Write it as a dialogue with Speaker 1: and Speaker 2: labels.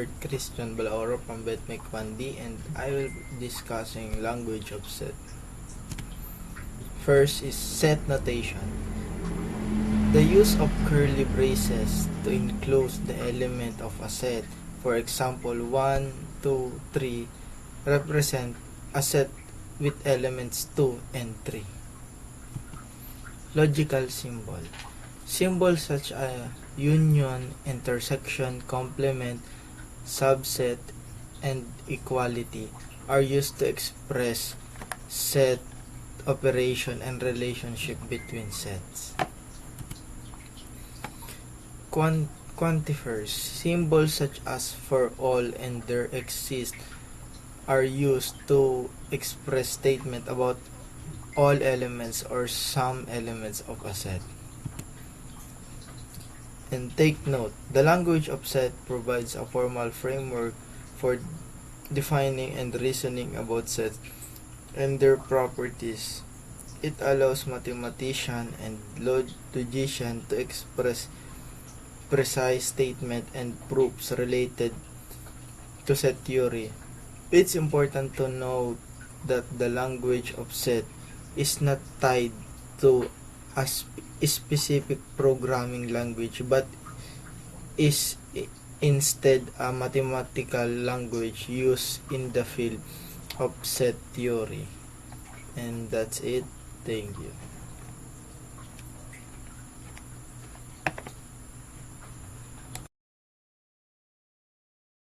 Speaker 1: Albert Christian Balaoro from BetMec 1D, and I will be discussing language of set. First is set notation. The use of curly braces to enclose the element of a set. For example, 1, 2, 3 represent a set with elements 2 and 3. Logical symbol. Symbols such as union, intersection, complement, subset, and equality are used to express set operation and relationship between sets. Quantifiers. Symbols such as for all and there exist are used to express statement about all elements or some elements of a set. And take note, the language of set provides a formal framework for defining and reasoning about sets and their properties. It allows mathematicians and logicians to express precise statements and proofs related to set theory. It's important to note that the language of set is not tied to a specific programming language but is instead a mathematical language used in the field of set theory. And that's it. Thank you.